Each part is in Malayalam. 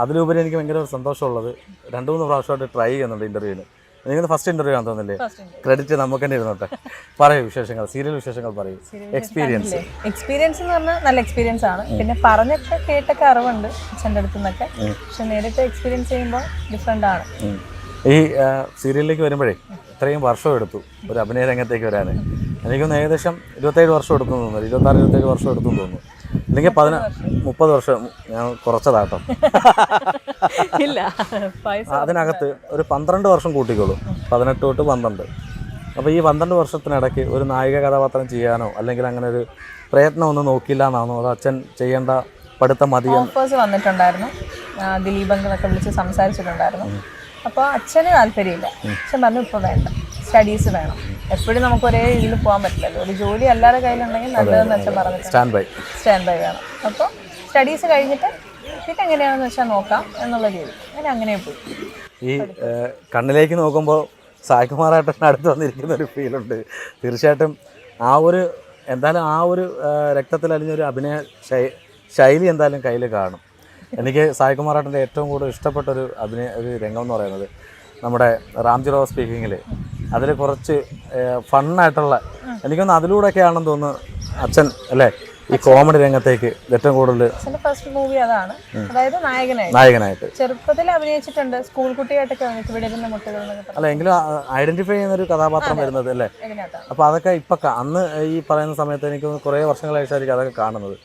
അതിലുപരി എനിക്ക് ഭയങ്കര ഒരു സന്തോഷമുള്ളത് 2-3 പ്രാവശ്യമായിട്ട് ട്രൈ ചെയ്യുന്നുണ്ട് ഇൻ്റർവ്യൂവിന്. എനിക്കൊന്ന് ഫസ്റ്റ് ഇൻ്റർവ്യൂ ആണെന്ന് തോന്നില്ലേ? ക്രെഡിറ്റ് നമുക്ക് തന്നെ ഇരുന്നോട്ടെ. പറയൂ വിശേഷങ്ങൾ, സീരിയൽ വിശേഷങ്ങൾ പറയൂ. എക്സ്പീരിയൻസ് എന്ന് പറഞ്ഞാൽ നല്ല എക്സ്പീരിയൻസ് ആണ്. പിന്നെ പറഞ്ഞൊക്കെ കേട്ടൊക്കെ അറിവുണ്ട് അച്ഛൻ്റെ അടുത്ത് നിന്നൊക്കെ. പക്ഷെ നേരിട്ട് എക്സ്പീരിയൻസ് ചെയ്യുമ്പോൾ ഡിഫറെൻ്റ് ആണ്. ഈ സീരിയലിലേക്ക് വരുമ്പോഴേ ഇത്രയും വർഷം എടുത്തു ഒരു അഭിനയ രംഗത്തേക്ക് വരാൻ. എനിക്കൊന്ന് ഏകദേശം 27 വർഷം എടുത്തു തോന്നുന്നു, 26-27 വർഷം എടുത്തു തോന്നുന്നു. അല്ലെങ്കിൽ 30 വർഷം ഞാൻ കുറച്ചതാട്ടോ. ഇല്ല, അതിനകത്ത് ഒരു 12 വർഷം കൂട്ടിക്കോളൂ, 18 തൊട്ട് 12. അപ്പോൾ ഈ 12 വർഷത്തിനിടയ്ക്ക് ഒരു നായിക കഥാപാത്രം ചെയ്യാനോ അല്ലെങ്കിൽ അങ്ങനെ ഒരു പ്രയത്നം ഒന്നും നോക്കില്ല എന്നാണോ, അതോ അച്ഛൻ ചെയ്യേണ്ട പഠിത്തം മതി? ഓഫേഴ്സ് വന്നിട്ടുണ്ടായിരുന്നു, ദിലീപ് അങ്കിളൊക്കെ വിളിച്ച് സംസാരിച്ചിട്ടുണ്ടായിരുന്നു. അപ്പോൾ അച്ഛന് താല്പര്യമില്ല. അച്ഛൻ പറഞ്ഞു ഇപ്പോൾ വേണ്ട, സ്റ്റഡീസ് വേണം. എപ്പോഴും നമുക്ക് ഒരേ രീതിയിൽ പോകാൻ പറ്റില്ലല്ലോ. ഒരു ജോലി എല്ലാവരുടെ കയ്യിലുണ്ടെങ്കിൽ നല്ലതെന്ന് അച്ഛൻ പറഞ്ഞിട്ടുണ്ട്. സ്റ്റാൻഡ് ബൈ വേണം. അപ്പോൾ സ്റ്റഡീസ് കഴിഞ്ഞിട്ട് പിന്നെ എങ്ങനെയാണെന്ന് വെച്ചാൽ നോക്കാം എന്നുള്ള രീതി അങ്ങനെ പോയി. ഈ കണ്ണിലേക്ക് നോക്കുമ്പോൾ സായികുമാറായിട്ട് അടുത്ത് വന്നിരിക്കുന്ന ഒരു ഫീലുണ്ട്. തീർച്ചയായിട്ടും ആ ഒരു എന്തായാലും ആ ഒരു രക്തത്തിൽ അലിഞ്ഞൊരു അഭിനയ ശൈലി എന്തായാലും കയ്യിൽ കാണും. എനിക്ക് സായികുമാറാട്ടിൻ്റെ ഏറ്റവും കൂടുതൽ ഇഷ്ടപ്പെട്ട ഒരു രംഗം എന്ന് പറയുന്നത് നമ്മുടെ റാംജി റാവു സ്പീക്കിങ്ങിൽ അതിൽ കുറച്ച് ഫണ്ണായിട്ടുള്ള, എനിക്കൊന്ന് അതിലൂടെയൊക്കെ ആണെന്ന് തോന്നുന്നു അച്ഛൻ അല്ലേ ഈ കോമഡി രംഗത്തേക്ക് ഏറ്റവും കൂടുതൽ. ഫസ്റ്റ് മൂവി അതാണ്, അതായത് നായകനായിട്ട് ചെറുപ്പത്തിൽ അഭിനയിച്ചിട്ടുണ്ട്. സ്കൂൾ കുട്ടിയായിട്ടൊക്കെ അല്ല എങ്കിലും ഐഡന്റിഫൈ ചെയ്യുന്ന ഒരു കഥാപാത്രം വരുന്നത് അല്ലേ. അപ്പോൾ അതൊക്കെ ഇപ്പം അന്ന് ഈ പറയുന്ന സമയത്ത് എനിക്ക് കുറേ വർഷങ്ങളായിട്ടായിരിക്കും അതൊക്കെ കാണുന്നത്.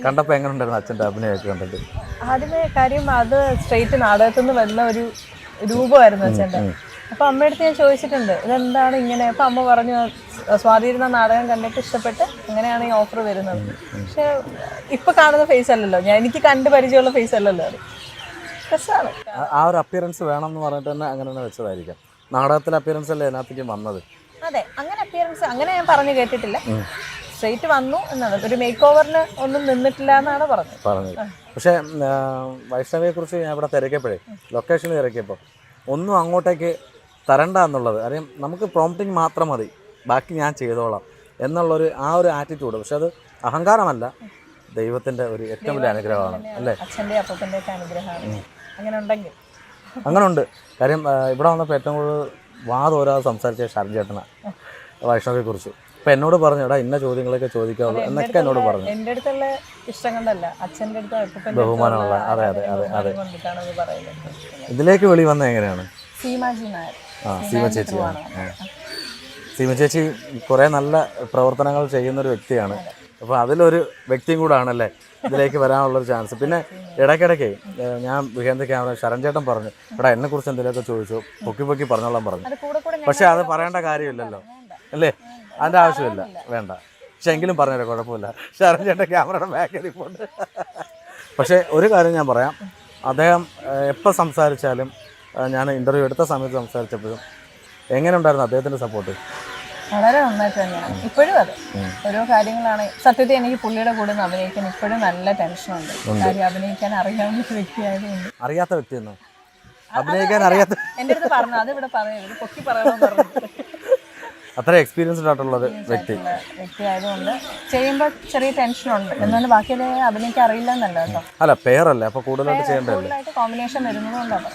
കണ്ടപ്പോൾ എങ്ങനെ ഉണ്ടായിരുന്നു അച്ഛൻ്റെ അഭിനയമൊക്കെ കണ്ടിട്ട്? ആദ്യമേ കാര്യം അത് സ്ട്രെയിറ്റ് നാടകത്തിൽ നിന്ന് വരുന്ന ഒരു രൂപമായിരുന്നു അച്ഛൻ്റെ. അപ്പോൾ അമ്മയടുത്ത് ഞാൻ ചോദിച്ചിട്ടുണ്ട് ഇതെന്താണ് ഇങ്ങനെ. അപ്പോൾ അമ്മ പറഞ്ഞു സ്വാതിയിരുന്ന നാടകം കണ്ടിട്ട് ഇഷ്ടപ്പെട്ട് അങ്ങനെയാണ് ഈ ഓഫർ വരുന്നത്. പക്ഷെ ഇപ്പം കാണുന്ന ഫേസ് അല്ലല്ലോ, എനിക്ക് കണ്ട് പരിചയമുള്ള ഫേസ് അല്ലല്ലോ അത്. രസമാണ്. ആ ഒരു അപ്പിയറൻസ് വേണം എന്ന് പറഞ്ഞിട്ട് തന്നെ അങ്ങനെ തന്നെ വെച്ചതായിരിക്കാം. നാടകത്തിലെ അപ്പിയറൻസ് അല്ലേ അതിനകത്തേക്ക് വന്നത്? അതെ, അങ്ങനെ അപ്പിയറൻസ് അങ്ങനെ ഞാൻ പറഞ്ഞു കേട്ടിട്ടില്ല. സ്ട്രെയിറ്റ് വന്നു എന്നാണ്, ഒരു മേക്ക് ഓവറിന് ഒന്നും നിന്നിട്ടില്ല എന്നാണ് പറഞ്ഞത്. പക്ഷേ വൈഷ്ണവിയെ കുറിച്ച് ഞാൻ ഇവിടെ തിരക്കിയപ്പോഴേ, ലൊക്കേഷനിൽ തിരക്കിയപ്പോൾ ഒന്നും അങ്ങോട്ടേക്ക് തരണ്ട എന്നുള്ളത് അറിയാം. നമുക്ക് പ്രോംപ്റ്റിങ് മാത്രം മതി, ബാക്കി ഞാൻ ചെയ്തോളാം എന്നുള്ളൊരു ആ ഒരു ആറ്റിറ്റ്യൂഡ്. പക്ഷെ അത് അഹങ്കാരമല്ല, ദൈവത്തിൻ്റെ ഒരു ഏറ്റവും വലിയ അനുഗ്രഹമാണ് അല്ലേ. അങ്ങനെ ഉണ്ട്. കാര്യം ഇവിടെ വന്നപ്പോൾ ഏറ്റവും കൂടുതൽ വാദോരാതെ സംസാരിച്ച ഷാർജ് ചേട്ടനാണ് വൈഷ്ണവിയെ കുറിച്ച്. അപ്പം എന്നോട് പറഞ്ഞു എടാ ഇന്ന ചോദ്യങ്ങളൊക്കെ ചോദിക്കാവുള്ളൂ എന്നൊക്കെ എന്നോട് പറഞ്ഞു. എൻ്റെ അടുത്തുള്ള ഇഷ്ടം കൊണ്ടല്ല, അച്ഛൻ്റെ അടുത്ത് ബഹുമാനമുള്ള. അതെ അതെ അതെ അതെ. ഇതിലേക്ക് വെളി വന്നത് എങ്ങനെയാണ്? സീമ ചേച്ചിയാണ്. സീമ ചേച്ചി കുറേ നല്ല പ്രവർത്തനങ്ങൾ ചെയ്യുന്നൊരു വ്യക്തിയാണ്. അപ്പോൾ അതിലൊരു വ്യക്തിയും കൂടാണല്ലേ ഇതിലേക്ക് വരാനുള്ളൊരു ചാൻസ്. പിന്നെ ഇടയ്ക്കിടയ്ക്ക് ഞാൻ വിഹേന്ദ്ര ക്യാമറ ശരൺ ചേട്ടൻ പറഞ്ഞു എടാ എന്നെക്കുറിച്ച് എന്തെങ്കിലുമൊക്കെ ചോദിച്ചു, പൊക്കി പറഞ്ഞോളാൻ പറഞ്ഞു. പക്ഷേ അത് പറയേണ്ട കാര്യമില്ലല്ലോ അല്ലേ, അതിൻ്റെ ആവശ്യമില്ല, വേണ്ട. പക്ഷെ എങ്കിലും പറഞ്ഞുതരാം, കുഴപ്പമില്ല. ശരൺ ചേട്ടൻ ക്യാമറയുടെ ബാക്കിൽ ഇരിപ്പുണ്ട്. പക്ഷേ ഒരു കാര്യം ഞാൻ പറയാം, അദ്ദേഹം എപ്പോൾ സംസാരിച്ചാലും ഞാൻ ഇൻ്റർവ്യൂ എടുത്ത സമയത്ത് സംസാരിച്ചപ്പോഴും എങ്ങനെ ഉണ്ടായിരുന്നു അദ്ദേഹത്തിൻ്റെ സപ്പോർട്ട്? വളരെ നന്നായിട്ട് തന്നെയാണ് ഇപ്പോഴും. അതെ, ഓരോ കാര്യങ്ങളാണ് സത്യത്തിൽ എനിക്ക് പുള്ളിയുടെ കൂടെ നിന്ന് അഭിനയിക്കാൻ ഇപ്പോഴും നല്ല ടെൻഷനുണ്ട്. കാര്യം അഭിനയിക്കാൻ അറിയാവുന്ന ഒരു വ്യക്തിയായതുകൊണ്ട്. അറിയാത്ത വ്യക്തിയെന്നോ? അഭിനയിക്കാൻ അറിയാത്ത എൻ്റെ അടുത്ത് പറഞ്ഞു, അത് ഇവിടെ പറയരുത്, പൊക്കി പറയണമെന്ന് പറഞ്ഞു. അത്ര എക്സ്പീരിയൻസ്ഡ് ആയിട്ടുള്ളത് വ്യക്തി ആയതുകൊണ്ട് ചെയ്യുമ്പോൾ ചെറിയ ടെൻഷനുണ്ട്. എന്നാലും ബാക്കിയത് അഭിനയിക്കാൻ അറിയില്ല എന്നല്ല കേട്ടോ. അല്ല പേരല്ലേ, അപ്പോൾ കൂടുതലായിട്ട് ചെയ്യേണ്ടതല്ലേ, കോമ്പിനേഷൻ വരുന്നതുകൊണ്ടാണ്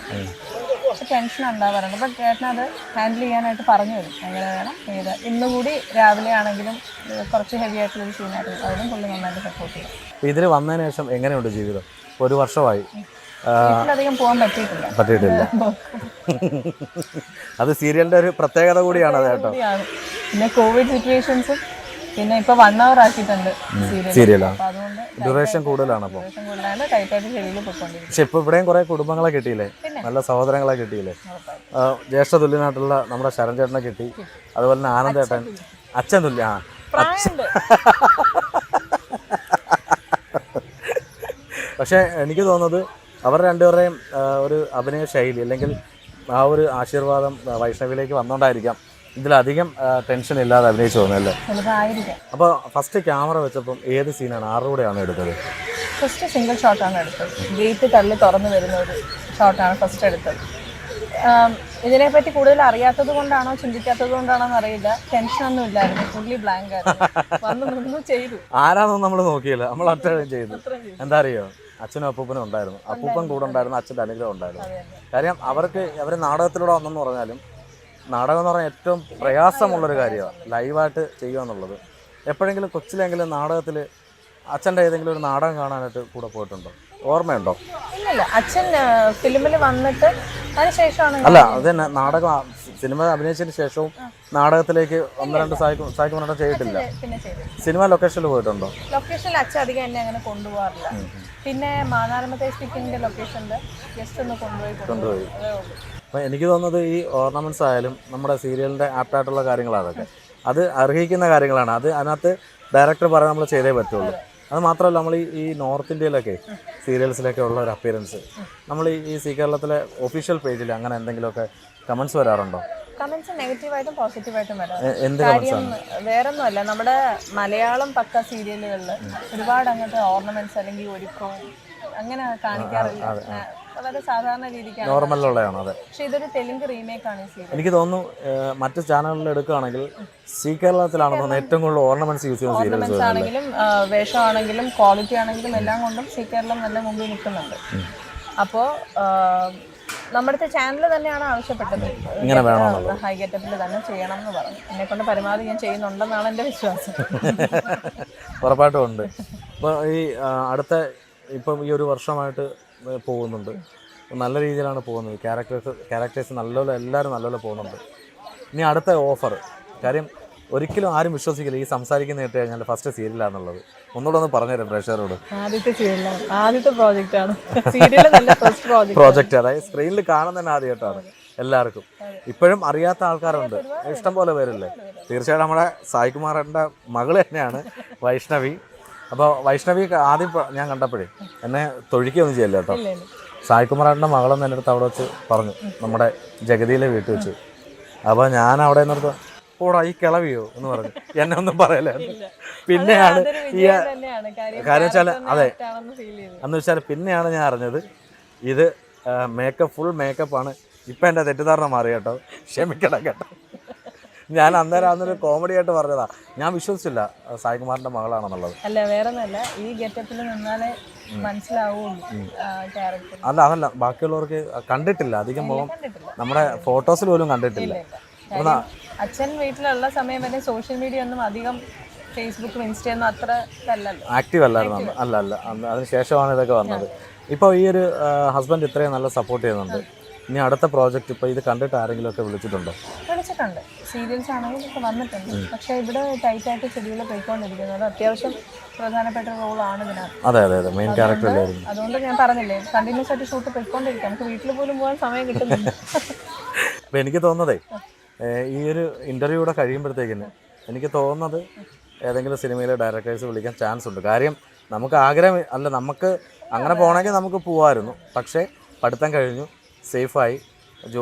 പക്ഷെ ടെൻഷൻ ഉണ്ടാവാറുണ്ട്. ബട്ട് ചേട്ടനത് ഹാൻഡിൽ ചെയ്യാനായിട്ട് പറഞ്ഞു തരും എങ്ങനെ വേണം ഏത്. ഇന്നുകൂടി രാവിലെ ആണെങ്കിലും കുറച്ച് ഹെവി ആയിട്ടുള്ളൊരു സീനായിരുന്നു, അതിനും പുള്ളി നന്നായിട്ട് സപ്പോർട്ട് ചെയ്യും. ഇതിൽ വന്നതിന് ശേഷം എങ്ങനെയുണ്ട് ജീവിതം? 1 വർഷമായി, വീട്ടിലധികം പോകാൻ പറ്റിയിട്ടില്ല. അത് സീരിയലിന്റെ ഒരു പ്രത്യേകത കൂടിയാണ് അത് കേട്ടോ. പിന്നെ കോവിഡ് സിറ്റുവേഷൻസും പിന്നെ ഇപ്പൊ 1 hour ആക്കിയിട്ടുണ്ട് സീരിയലാണ്. ഡ്യൂറേഷൻ കൂടുതലാണ്. അപ്പോൾ പക്ഷെ ഇപ്പൊ ഇവിടെയും കുറെ കുടുംബങ്ങളെ കിട്ടിയില്ലേ, നല്ല സഹോദരങ്ങളെ കിട്ടിയില്ലേ. ജ്യേഷ്ഠ തുല്യനായിട്ടുള്ള നമ്മുടെ ശരൺ ചേട്ടനെ കിട്ടി, അതുപോലെ തന്നെ ആനന്ദേട്ടൻ, അച്ഛൻ തുല്യ. പക്ഷെ എനിക്ക് തോന്നുന്നത് അവർ രണ്ടുപേരുടെയും ഒരു അഭിനയ ശൈലി അല്ലെങ്കിൽ ആ ഒരു ആശീർവാദം വൈഷ്ണവിയിലേക്ക് വന്നുകൊണ്ടായിരിക്കാം ഇതിലധികം ടെൻഷൻ ഇല്ലാതെ അഭിനയിച്ചു തോന്നുന്നല്ലേ. അപ്പോൾ ഫസ്റ്റ് ക്യാമറ വെച്ചപ്പം ഏത് സീനാണ്, ആരുടെ കൂടെയാണ് എടുത്തത്? ഫസ്റ്റ് സിംഗിൾ ഷോട്ടാണ് എടുത്തത്. ഗേറ്റ് തള്ളി തുറന്നു വരുന്ന ഒരു ഷോട്ടാണ് ഫസ്റ്റ് എടുത്തത്. ഇതിനെപ്പറ്റി കൂടുതൽ അറിയാത്തത് കൊണ്ടാണോ ചിന്തിക്കാത്തത് കൊണ്ടാണോ എന്നറിയില്ല, ടെൻഷനൊന്നും ഇല്ലായിരുന്നു, ഫുള്ളി ബ്ലാങ്ക് ആയിരുന്നു. വന്ന് നിന്ന് ചെയ്തു. ആരാന്നൊന്നും നമ്മൾ നോക്കിയില്ല, നമ്മൾ ഒറ്റ ചെയ്തു. എന്താ അറിയോ, അച്ഛനും അപ്പൂപ്പനും ഉണ്ടായിരുന്നു. അപ്പൂപ്പൻ കൂടെ ഉണ്ടായിരുന്നു, അച്ഛൻ്റെ അനുഗ്രഹം ഉണ്ടായിരുന്നു. കാര്യം അവർ നാടകത്തിലൂടെ വന്നെന്ന് പറഞ്ഞാലും നാടകം എന്ന് പറഞ്ഞാൽ ഏറ്റവും പ്രയാസമുള്ളൊരു കാര്യമാണ് ലൈവായിട്ട് ചെയ്യുക എന്നുള്ളത്. എപ്പോഴെങ്കിലും കൊച്ചിലെങ്കിലും നാടകത്തിൽ അച്ഛൻ്റെ ഏതെങ്കിലും ഒരു നാടകം കാണാനായിട്ട് കൂടെ പോയിട്ടുണ്ടോ? ഓർമ്മയുണ്ടോ? ഇല്ല, അച്ഛൻ ഫിലിമിൽ വന്നിട്ട് അതിനുശേഷമാണ്. അല്ല, അത് തന്നെ നാടകം സിനിമ അഭിനയിച്ചതിന് ശേഷവും നാടകത്തിലേക്ക് 1-2 സായിക്കുമാരേട്ടൻ ചെയ്തിട്ടില്ല. പിന്നെ ചെയ്തു. സിനിമ ലൊക്കേഷനിൽ പോയിട്ടുണ്ടോ? ലൊക്കേഷനിൽ അച്ഛൻ അധികം എന്നെ അങ്ങനെ കൊണ്ടുപോകാറില്ല. പിന്നെ മാനാരമത്തെ സ്പീക്കിങ്ങിന്റെ ലൊക്കേഷനിൽ ജസ്റ്റ് ഒന്ന് കൊണ്ടുപോയി. അപ്പോൾ എനിക്ക് തോന്നുന്നത് ഈ ഓർണമെൻറ്റ്സ് ആയാലും നമ്മുടെ സീരിയലിൻ്റെ ആപ്റ്റായിട്ടുള്ള കാര്യങ്ങളാണ് അതൊക്കെ. അത് അർഹിക്കുന്ന കാര്യങ്ങളാണ്. അതിനകത്ത് ഡയറക്ടർ പറയാൻ നമ്മൾ ചെയ്തേ പറ്റുള്ളൂ. അത് മാത്രമല്ല, നമ്മൾ ഈ നോർത്ത് ഇന്ത്യയിലൊക്കെ സീരിയൽസിലൊക്കെ ഉള്ള ഒരു അപ്പിയറൻസ് നമ്മൾ ഈ സീ കേരളത്തിലെ ഒഫീഷ്യൽ പേജിൽ അങ്ങനെ എന്തെങ്കിലുമൊക്കെ കമൻസ് വരാറുണ്ടോ? കമന്റ്സ് നെഗറ്റീവായിട്ടും പോസിറ്റീവായിട്ടും വരാം. എന്ത് കാര്യം വേറൊന്നുമല്ല, നമ്മുടെ മലയാളം പക്ക സീരിയലുകളിൽ ഒരുപാട് അങ്ങനത്തെ ഓർണമെന്റ്സ് അല്ലെങ്കിൽ ഒരുക്കവും അങ്ങനെ കാണിക്കാറില്ല. വളരെ സാധാരണ രീതിക്കാണ്, നോർമലുള്ളതാണ്. അതെ. പക്ഷെ ഇതൊരു തെലുങ്ക് റീമേക്ക് ആണ് ഈ സീരിയൽ. എനിക്ക് തോന്നുന്നു മറ്റ് ചാനലുകളിൽ എടുക്കുകയാണെങ്കിൽ സീ കേരളത്തിലാണെന്ന് ഏറ്റവും കൂടുതൽ ഓർണമെന്റ്സ് യൂസ് ചെയ്യുന്ന സീരിയൽസ്. ഓർണമെന്റ്സ് ആണെങ്കിലും വേഷമാണെങ്കിലും ക്വാളിറ്റി ആണെങ്കിലും എല്ലാം കൊണ്ടും സീ കേരളം നല്ല മുമ്പിൽ നിൽക്കുന്നുണ്ട്. അപ്പോൾ നമ്മുടെ ചാനൽ തന്നെയാണ് ആവശ്യപ്പെട്ടത്, ഇങ്ങനെ വേണമെന്നുള്ളത്, ഹൈ ഗെറ്റപ്പിൽ തന്നെ ചെയ്യണം എന്ന് പറഞ്ഞു. എന്നെ കൊണ്ട് പരമാവധി ഞാൻ ചെയ്യുന്നുണ്ടെന്നാണ് എൻ്റെ വിശ്വാസം. ഉറപ്പായിട്ടും ഉണ്ട്. ഇപ്പോൾ ഈ ഇപ്പം ഈ ഒരു വർഷമായിട്ട് പോകുന്നുണ്ട്, നല്ല രീതിയിലാണ് പോകുന്നത്. ക്യാരക്ടേഴ്സ് നല്ലപോലെ എല്ലാവരും നല്ലപോലെ പോകുന്നുണ്ട്. ഇനി അടുത്ത ഓഫർ, കാര്യം ഒരിക്കലും ആരും വിശ്വസിക്കില്ല ഈ സംസാരിക്കുന്ന കേട്ട് കഴിഞ്ഞാൽ ഫസ്റ്റ് സീരിയലാണെന്നുള്ളത്. ഒന്നുകൂടെ ഒന്ന് പറഞ്ഞുതരാം പ്രേക്ഷകരോട്. ആദ്യത്തെ സീരിയലാണ്, ആദ്യത്തെ പ്രോജക്റ്റാണ് സീരിയൽ, നല്ല ഫസ്റ്റ് പ്രോജക്റ്റ്. അതായത് സ്ക്രീനിൽ കാണുന്നതന്നെ ആദ്യമായിട്ടാണ് എല്ലാവർക്കും. ഇപ്പോഴും അറിയാത്ത ആൾക്കാരുണ്ട്, ഇഷ്ടം പോലെ പേരില്ലേ. തീർച്ചയായിട്ടും നമ്മുടെ സായികുമാറിൻ്റെ മകള് തന്നെയാണ് വൈഷ്ണവി. അപ്പോൾ വൈഷ്ണവി ആദ്യം ഞാൻ കണ്ടപ്പോഴേ എന്നെ തൊഴിക്കൊന്നും ചെയ്യല്ല കേട്ടോ. സായികുമാറിൻ്റെ മകളെന്ന് എൻ്റെ അടുത്ത് അവിടെ വെച്ച് പറഞ്ഞു, നമ്മുടെ ജഗതിയിലെ വീട്ടിൽ വെച്ച്. അപ്പോൾ ഞാൻ അവിടെ നിന്നിട്ട് ഓടാ ഈ കിളവിയോ എന്ന് പറഞ്ഞു, എന്നെ ഒന്നും പറയല. പിന്നെയാണ് ഈ കാര്യം വെച്ചാൽ, അതെ, എന്ന് വെച്ചാൽ പിന്നെയാണ് ഞാൻ അറിഞ്ഞത് ഇത് ഫുൾ മേക്കപ്പാണ്. ഇപ്പം എൻ്റെ തെറ്റിദ്ധാരണ മാറി കേട്ടോ, ക്ഷമിക്കണം കേട്ടോ. ഞാൻ അന്നൊരു കോമഡി ആയിട്ട് പറഞ്ഞതാ, ഞാൻ വിശ്വസിച്ചില്ല സായികുമാറിന്റെ മകളാണെന്നുള്ളത്. അല്ല, വേറെ ഒന്നല്ല, ഈ ഗെറ്റപ്പിൽ നിന്നാലേ മനസ്സിലാവുള്ളൂ ക്യാരക്ടർ. അതല്ല, ബാക്കിയുള്ളവർക്ക് കണ്ടിട്ടില്ല അധികം മുഖം, നമ്മുടെ ഫോട്ടോസിൽ പോലും കണ്ടിട്ടില്ല. അച്ഛൻ വീട്ടിലുള്ള സമയം വരെ സോഷ്യൽ മീഡിയ ഒന്നും അധികം ഫേസ്ബുക്കും ഇൻസ്റ്റയൊന്നും അത്ര ആക്റ്റീവ് അല്ലായിരുന്നു. അല്ല അതിന് ശേഷമാണ് ഇതൊക്കെ വന്നത്. ഇപ്പോൾ ഈ ഒരു ഹസ്ബൻഡ് ഇത്രയും നല്ല സപ്പോർട്ട് ചെയ്യുന്നുണ്ട്. ഇനി അടുത്ത പ്രോജക്റ്റ് ഇപ്പോൾ ഇത് കണ്ടിട്ട് ആരെങ്കിലും ഒക്കെ വിളിച്ചിട്ടുണ്ടോ? വിളിച്ചിട്ടുണ്ട്, സീരിയൽസ് ആണെങ്കിൽ ഒക്കെ വന്നിട്ടുണ്ട്. പക്ഷേ ഇവിടെ ടൈറ്റായിട്ട് ഷെഡ്യൂൾ പോയിക്കൊണ്ടിരിക്കുന്നത് അത്യാവശ്യം പ്രധാനപ്പെട്ട റോളാണ് ഇതിനകത്ത്. അതെ, മെയിൻ ക്യാരക്ടർ അല്ലായിരുന്നു. അതുകൊണ്ട് ഞാൻ പറഞ്ഞില്ലേ, കണ്ടിന്യൂസ് ആയിട്ട് ഷൂട്ട് പോയിക്കൊണ്ടിരിക്കും, നമുക്ക് വീട്ടിൽ പോലും പോകാൻ സമയം കിട്ടുന്നില്ല. അപ്പോൾ എനിക്ക് തോന്നുന്നതേ, ഈ ഒരു ഇൻ്റർവ്യൂ കൂടെ കഴിയുമ്പോഴത്തേക്കിന് എനിക്ക് തോന്നുന്നത് ഏതെങ്കിലും സിനിമയിലെ ഡയറക്ടേഴ്സ് വിളിക്കാൻ ചാൻസ് ഉണ്ട്. കാര്യം നമുക്ക് ആഗ്രഹം അല്ല, നമുക്ക് അങ്ങനെ പോകണമെങ്കിൽ നമുക്ക് പോകാമായിരുന്നു. പക്ഷേ പഠിത്തം കഴിഞ്ഞു, സേഫായി,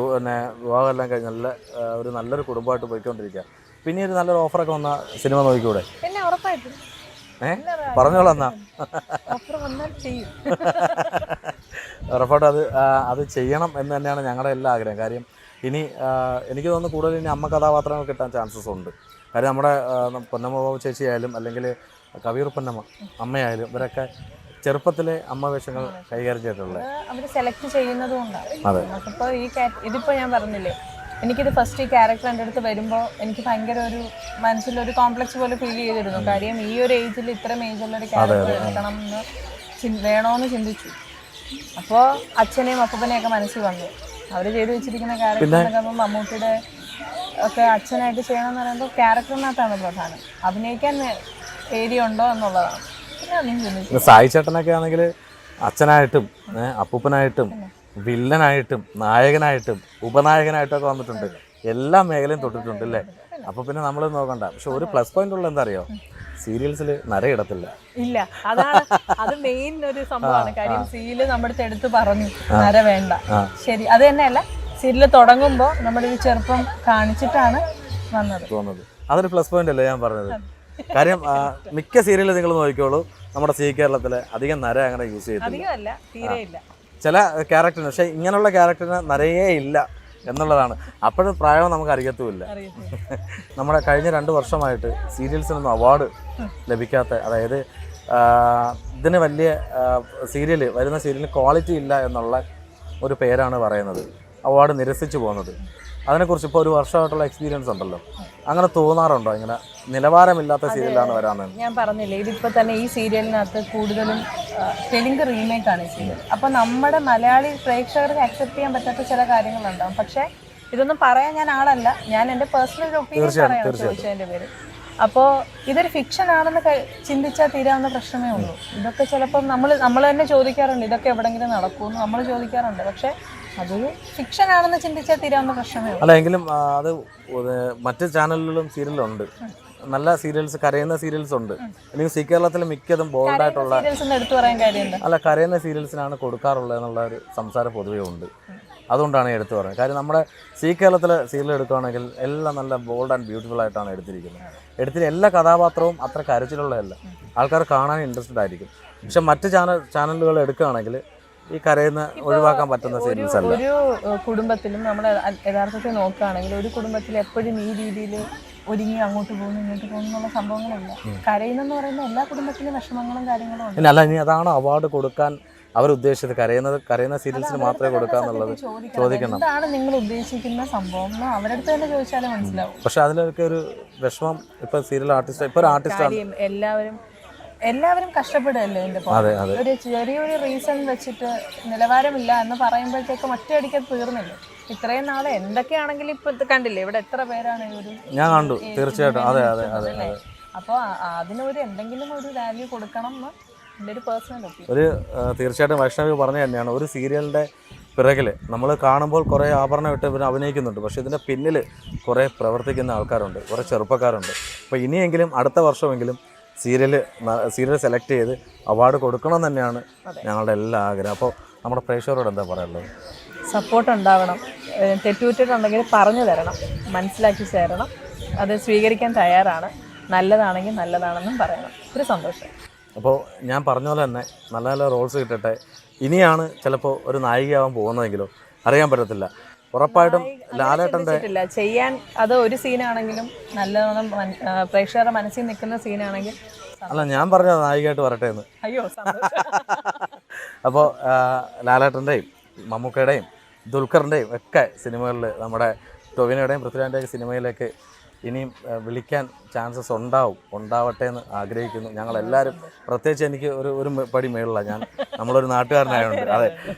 വിവാഹമെല്ലാം കഴിഞ്ഞ് നല്ലൊരു കുടുംബമായിട്ട് പോയിക്കൊണ്ടിരിക്കുക. പിന്നെ ഒരു നല്ലൊരു ഓഫറൊക്കെ വന്ന സിനിമ നോക്കിക്കൂടെ? പിന്നെ ഉറപ്പായിട്ടും പറഞ്ഞോളാം എന്നാ. ഉറപ്പായിട്ടും അത് ചെയ്യണം എന്ന് തന്നെയാണ് ഞങ്ങളുടെ എല്ലാ ആഗ്രഹം. കാര്യം ഇനി എനിക്ക് തോന്നുന്നു കൂടുതൽ ഇനി അമ്മ കഥാപാത്രങ്ങൾ കിട്ടാൻ ചാൻസസ് ഉണ്ട്. കാര്യം നമ്മുടെ പൊന്നമ്മ ചേച്ചിയായാലും അല്ലെങ്കിൽ കവിയൂർ പൊന്നമ്മ അമ്മയായാലും ഇവരൊക്കെ ചെറുപ്പത്തിലെ അമ്മ വേഷങ്ങൾ കൈകാര്യം ചെയ്തിട്ടുള്ളത് അവർ സെലക്ട് ചെയ്യുന്നതും ഉണ്ടാവും. നമുക്കിപ്പോൾ ഇതിപ്പോൾ ഞാൻ പറഞ്ഞില്ലേ, എനിക്കിത് ഫസ്റ്റ് ഈ ക്യാരക്ടർ എൻ്റെ അടുത്ത് വരുമ്പോൾ എനിക്ക് ഭയങ്കര ഒരു മനസ്സിലൊരു കോംപ്ലക്സ് പോലെ ഫീൽ ചെയ്തിരുന്നു. കാര്യം ഈ ഒരു ഏജിൽ ഇത്രയും ഏജുള്ളൊരു ക്യാരക്ടർ എടുക്കണം എന്ന് വേണമെന്ന് ചിന്തിച്ചു. അപ്പോൾ അച്ഛനെയും അപ്പൂപ്പനെയൊക്കെ മനസ്സിൽ വന്നു. അവർ ചെയ്തു വെച്ചിരിക്കുന്ന ക്യാരക്ടറിനൊക്കെ ആകുമ്പോൾ മമ്മൂട്ടിയുടെ ഒക്കെ അച്ഛനായിട്ട് ചെയ്യണമെന്ന് പറയുമ്പോൾ ക്യാരക്ടറിനകത്താണ് പ്രധാനം. അഭിനയിക്കാൻ ഏരിയ ഉണ്ടോ എന്നുള്ളതാണ്. സായി ചേട്ടനൊക്കെ ആണെങ്കിൽ അച്ഛനായിട്ടും അപ്പൂപ്പനായിട്ടും വില്ലനായിട്ടും നായകനായിട്ടും ഉപനായകനായിട്ടും ഒക്കെ വന്നിട്ടുണ്ട്. എല്ലാ മേഖലയും തൊട്ടിട്ടുണ്ട് അല്ലേ? അപ്പോൾ പിന്നെ നമ്മൾ നോക്കണ്ട. പക്ഷെ ഒരു പ്ലസ് പോയിന്റ് ഉള്ള എന്താ അറിയോ, സീരിയൽസിൽ നരയിടത്തില്ല. ഇല്ല, അതാണ് അത് മെയിൻ ഒരു സംഭവമാണ്. കാര്യം സീരിയല് നമ്മുടെ അടുത്ത് എടുത്ത് പറഞ്ഞു നര വേണ്ട. ശരി, അത് തന്നെയല്ല, സീരിയല് തുടങ്ങുമ്പോൾ നമ്മുടെ ഒരു ചെറുപ്പം കാണിച്ചിട്ടാണ് വന്നത്. അതൊരു പ്ലസ് പോയിന്റ് അല്ലേ ഞാൻ പറഞ്ഞത്. കാര്യം മിക്ക സീരിയൽ നിങ്ങൾ നോക്കിക്കോളൂ, നമ്മുടെ സീ കേരളത്തില് അധികം നര അങ്ങനെ യൂസ് ചെയ്തില്ല. ചില ക്യാരക്ടറിന്, പക്ഷെ ഇങ്ങനെയുള്ള ക്യാരക്ടറിന് നരയേ ഇല്ല എന്നുള്ളതാണ്. അപ്പോഴും പ്രായം നമുക്ക് അറിയത്തുമില്ല. നമ്മുടെ കഴിഞ്ഞ 2 വർഷമായിട്ട് സീരിയൽസിനൊന്നും അവാർഡ് ലഭിക്കാത്ത, അതായത് ഇതിന് വലിയ വരുന്ന സീരിയലിന് ക്വാളിറ്റി ഇല്ല എന്നുള്ള ഒരു പേരാണ് പറയുന്നത്, അവാർഡ് നിരസിച്ചു പോകുന്നത്. അതിനെക്കുറിച്ച് ഇപ്പോൾ ഒരു വർഷമായിട്ടുള്ള എക്സ്പീരിയൻസ് ഉണ്ടല്ലോ, അങ്ങനെ തോന്നാറുണ്ടോ? ഇങ്ങനെ നിലവാരമില്ലാത്ത സീരിയലാണ് വരാമെന്ന്. ഞാൻ പറഞ്ഞില്ലേ, ഇതിപ്പോൾ തന്നെ ഈ സീരിയലിനകത്ത് കൂടുതലും തെലുങ്ക് റീമേക്കാണ് ഈ സീരിയൽ. അപ്പോൾ നമ്മുടെ മലയാളി പ്രേക്ഷകർക്ക് അക്സെപ്റ്റ് ചെയ്യാൻ പറ്റാത്ത ചില കാര്യങ്ങളുണ്ടാകും. പക്ഷേ ഇതൊന്നും പറയാൻ ഞാൻ ആളല്ല, ഞാൻ എൻ്റെ പേഴ്സണൽ ഒപ്പീനിയൻ പറയാണ് ചോദിച്ചതിൻ്റെ പേര്. അപ്പോൾ ഇതൊരു ഫിക്ഷൻ ആണെന്ന് ചിന്തിച്ചാൽ തീരാവുന്ന പ്രശ്നമേ ഉള്ളൂ. ഇതൊക്കെ ചിലപ്പം നമ്മൾ തന്നെ ചോദിക്കാറുണ്ട്, ഇതൊക്കെ എവിടെയെങ്കിലും നടക്കുമെന്ന് നമ്മൾ ചോദിക്കാറുണ്ട്. പക്ഷേ അതൊരു ഫിക്ഷൻ ആണെന്ന് ചിന്തിച്ചാൽ തീരാവുന്ന പ്രശ്നമേ ഉള്ളൂ. അല്ല, എങ്കിലും അത് മറ്റ് ചാനലുകളിലും സീരിയലുണ്ട്, നല്ല സീരിയൽസ്, കരയുന്ന സീരിയൽസ് ഉണ്ട്. അല്ലെങ്കിൽ സി കേരളത്തിൽ മിക്കതും ബോൾഡായിട്ടുള്ള എടുത്തു പറയാൻ കാര്യമുണ്ട്. അല്ല, കരയുന്ന സീരിയൽസിനാണ് കൊടുക്കാറുള്ളത് എന്നുള്ള ഒരു സംസാരം പൊതുവേ ഉണ്ട്. അതുകൊണ്ടാണ് എടുത്തു പറയുന്നത്. കാര്യം നമ്മുടെ സി കേരളത്തിൽ സീരിയൽ എടുക്കുകയാണെങ്കിൽ എല്ലാം നല്ല ബോൾഡ് ആൻഡ് ബ്യൂട്ടിഫുൾ ആയിട്ടാണ് എടുത്തിരിക്കുന്നത്. എല്ലാ കഥാപാത്രവും അത്ര കരച്ചിലുള്ളതല്ല, ആൾക്കാർ കാണാൻ ഇൻട്രസ്റ്റഡ് ആയിരിക്കും. പക്ഷെ മറ്റ് ചാനലുകൾ എടുക്കുകയാണെങ്കിൽ ഈ കരയുന്ന ഒഴിവാക്കാൻ പറ്റുന്ന സീരിയൽസ് അല്ല. ഒരു കുടുംബത്തിലും നമ്മൾ യഥാർത്ഥത്തിൽ നോക്കുകയാണെങ്കിൽ ഒരു കുടുംബത്തിൽ എപ്പോഴും ഈ രീതിയിൽ ഒരുങ്ങി അങ്ങോട്ട് പോകുന്നു ഇങ്ങോട്ട് പോകുന്നു എന്നുള്ള സംഭവങ്ങളില്ല. കരയുന്നെന്ന് പറയുന്ന എല്ലാ കുടുംബത്തിലും വിഷമങ്ങളും കാര്യങ്ങളും ഉണ്ട്. പിന്നെ അല്ല, ഇനി അതാണ് അവാർഡ് കൊടുക്കാൻ അവരുദ്ദേശിച്ചത്, കരയുന്ന സീരിയൽസിന് മാത്രമേ കൊടുക്കാന്നുള്ളത് ചോദിക്കണം. എന്താണ് നിങ്ങൾ ഉദ്ദേശിക്കുന്ന സംഭവം എന്ന് അവരുടെ അടുത്ത് തന്നെ ചോദിച്ചാലേ മനസ്സിലാവും. പക്ഷെ അതിലൊക്കെ ഒരു വിഷമം, ഇപ്പൊ സീരിയൽ ആർട്ടിസ്റ്റ്, ഇപ്പൊ ഒരു ആർട്ടിസ്റ്റ് എല്ലാവരും കഷ്ടപ്പെടുകയല്ലേ എൻ്റെ ഒരു ചെറിയൊരു റീസൺ വെച്ചിട്ട് നിലവാരമില്ല എന്ന് പറയുമ്പോഴത്തേക്ക് ഒറ്റയടിക്കത് തീർന്നില്ല. ഇത്രയും നാളെ എന്തൊക്കെയാണെങ്കിലും ഇപ്പൊ കണ്ടില്ലേ ഇവിടെ എത്ര പേരാണ് ഒരു ഞാൻ കണ്ടു. തീർച്ചയായിട്ടും അതെ അതെ അതെ. അപ്പോൾ അതിനൊരു എന്തെങ്കിലും ഒരു വാല്യൂ കൊടുക്കണം എന്ന് എൻ്റെ ഒരു പേഴ്സണൽ ഒപ്പീനിയൻ. ഒരു തീർച്ചയായിട്ടും വൈഷ്ണവി പറഞ്ഞു തന്നെയാണ്, ഒരു സീരിയലിൻ്റെ പിറകിൽ നമ്മൾ കാണുമ്പോൾ കുറേ ആഭരണം ഇട്ട് ഇവർ അഭിനയിക്കുന്നുണ്ട്, പക്ഷേ ഇതിൻ്റെ പിന്നിൽ കുറേ പ്രവർത്തിക്കുന്ന ആൾക്കാരുണ്ട്, കുറേ ചെറുപ്പക്കാരുണ്ട്. അപ്പോൾ ഇനിയെങ്കിലും അടുത്ത വർഷമെങ്കിലും സീരിയൽ സെലക്ട് ചെയ്ത് അവാർഡ് കൊടുക്കണം തന്നെയാണ് ഞങ്ങളുടെ എല്ലാ ആഗ്രഹം. അപ്പോൾ നമ്മുടെ പ്രേക്ഷകരോട് എന്താ പറയാനുള്ളത്? സപ്പോർട്ട് ഉണ്ടാവണം, തെറ്റുകുറ്റിട്ടുണ്ടെങ്കിൽ പറഞ്ഞു തരണം, മനസ്സിലാക്കി ചേരണം, അത് സ്വീകരിക്കാൻ തയ്യാറാണ്, നല്ലതാണെങ്കിൽ നല്ലതാണെന്നും പറയണം. ഒരു സന്തോഷം. അപ്പോൾ ഞാൻ പറഞ്ഞ പോലെ തന്നെ നല്ല നല്ല റോൾസ് കിട്ടട്ടെ. ഇനിയാണ് ചിലപ്പോൾ ഒരു നായികയാവാൻ പോകുന്നതെങ്കിലോ അറിയാൻ പറ്റത്തില്ല. ഉറപ്പായിട്ടും ലാലേട്ടൻ്റെ ചെയ്യാൻ അത് ഒരു സീനാണെങ്കിലും നല്ലോണം പ്രേക്ഷകരുടെ മനസ്സിൽ നിൽക്കുന്ന സീനാണെങ്കിൽ അല്ല, ഞാൻ പറഞ്ഞത് നായികയായിട്ട് വരട്ടെ എന്ന്. അയ്യോ അപ്പോൾ ലാലേട്ടൻ്റെയും മമ്മൂക്കയുടെയും ദുൽഖറിൻ്റെയും ഒക്കെ സിനിമകളിൽ, നമ്മുടെ ടൊവിനോയുടെയും പൃഥ്വിരാജിൻ്റെയൊക്കെ സിനിമയിലേക്ക് ഇനിയും വിളിക്കാൻ ചാൻസസ് ഉണ്ടാവട്ടെ എന്ന് ആഗ്രഹിക്കുന്നു ഞങ്ങളെല്ലാവരും. പ്രത്യേകിച്ച് എനിക്ക് ഒരു പടി മേളിലാണ്, നമ്മളൊരു നാട്ടുകാരനായതുകൊണ്ട്. അതെ,